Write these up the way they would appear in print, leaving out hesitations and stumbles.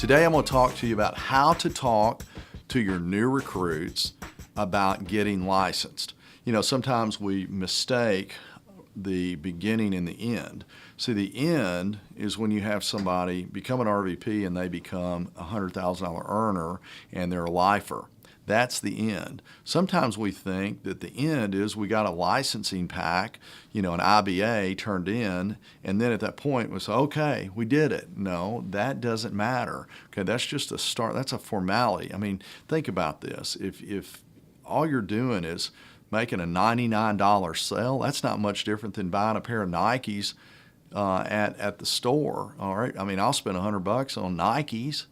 Today I'm going to talk to you about how to talk to your new recruits about getting licensed. You know, sometimes we mistake the beginning and the end. See, the end is when you have somebody become an RVP and they become a $100,000 earner and they're a lifer. That's the end. Sometimes we think that the end is we got a licensing pack, you know, an IBA turned in, and then at that point we say, okay, we did it. No, that doesn't matter. Okay, that's just a start. That's a formality. I mean, think about this. If all you're doing is making a $99 sale, that's not much different than buying a pair of Nikes at the store. All right, I mean, I'll spend $100 on Nikes.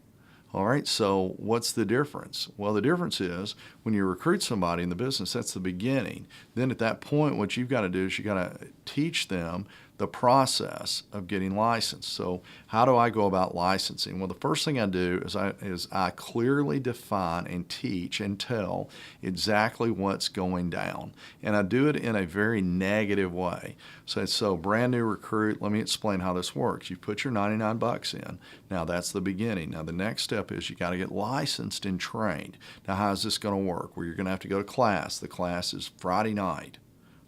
All right, so what's the difference? Well, the difference is when you recruit somebody in the business, that's the beginning. Then at that point, what you've got to do is you got to teach them the process of getting licensed. So how do I go about licensing? Well, the first thing I do is I clearly define and teach and tell exactly what's going down. And I do it in a very negative way. So brand new recruit, let me explain how this works. You put your $99 in. Now that's the beginning. Now the next step is you got to get licensed and trained. Now how is this going to work? Well, you're going to have to go to class. The class is Friday night,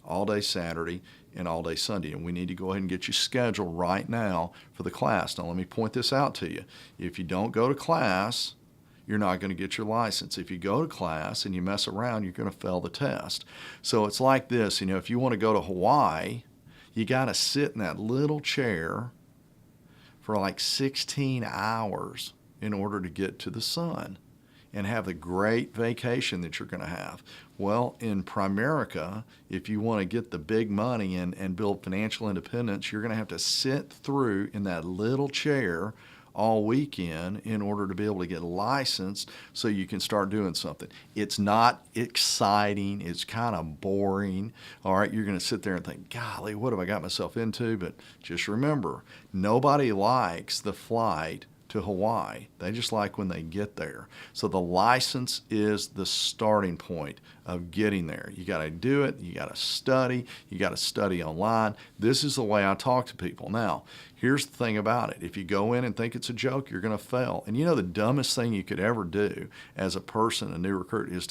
all day Saturday, and all day Sunday. And we need to go ahead and get you scheduled right now for the class. Now let me point this out to you. If you don't go to class, you're not going to get your license. If you go to class and you mess around, you're going to fail the test. So it's like this, you know, if you want to go to Hawaii, you got to sit in that little chair for like 16 hours in order to get to the sun and have the great vacation that you're going to have. Well, in Primerica, if you want to get the big money and build financial independence, you're going to have to sit through in that little chair all weekend in order to be able to get licensed so you can start doing something. It's not exciting. It's kind of boring. All right, you're going to sit there and think, golly, what have I got myself into? But just remember, nobody likes the flight to Hawaii. They just like when they get there. So the license is the starting point of getting there. You got to do it. You got to study. You got to study online. This is the way I talk to people. Now, here's the thing about it. If you go in and think it's a joke, you're going to fail. And you know the dumbest thing you could ever do as a person, a new recruit, is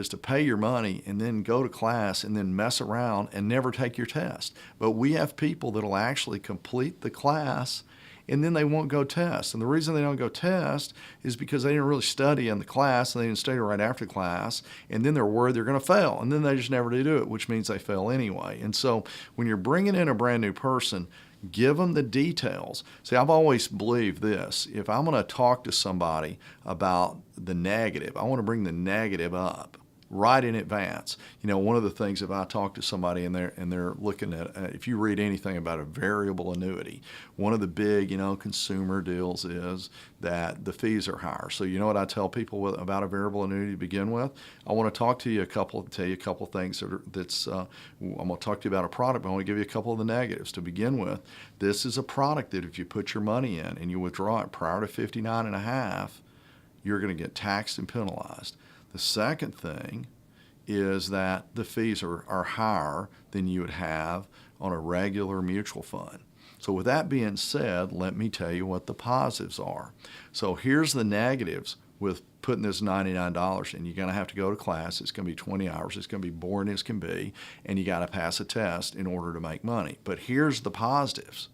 to pay your money and then go to class and then mess around and never take your test. But we have people that'll actually complete the class and then they won't go test. And the reason they don't go test is because they didn't really study in the class and they didn't study right after class, and then they're worried they're going to fail, and then they just never do it, which means they fail anyway. And so when you're bringing in a brand new person, give them the details. See, I've always believed this. If I'm going to talk to somebody about the negative, I want to bring the negative up right in advance. You know, one of the things, if I talk to somebody and they're looking at, if you read anything about a variable annuity, one of the big, you know, consumer deals is that the fees are higher. So you know what I tell people about a variable annuity to begin with? I want to talk to you tell you a couple of things I'm going to talk to you about a product, but I want to give you a couple of the negatives. To begin with, this is a product that if you put your money in and you withdraw it prior to 59 and a half, you're going to get taxed and penalized. The second thing is that the fees are higher than you would have on a regular mutual fund. So with that being said, let me tell you what the positives are. So here's the negatives with putting this $99 in. You're going to have to go to class. It's going to be 20 hours. It's going to be boring as can be, and you got to pass a test in order to make money. But here's the positives.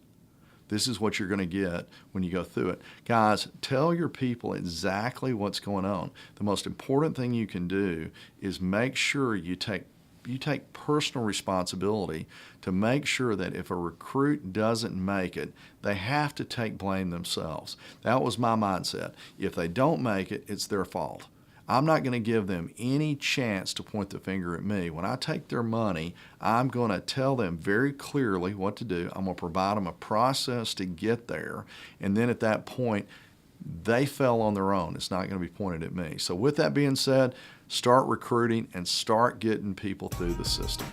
This is what you're going to get when you go through it. Guys, tell your people exactly what's going on. The most important thing you can do is make sure you take personal responsibility to make sure that if a recruit doesn't make it, they have to take blame themselves. That was my mindset. If they don't make it, it's their fault. I'm not going to give them any chance to point the finger at me. When I take their money, I'm going to tell them very clearly what to do. I'm going to provide them a process to get there. And then at that point, they fell on their own. It's not going to be pointed at me. So with that being said, start recruiting and start getting people through the system.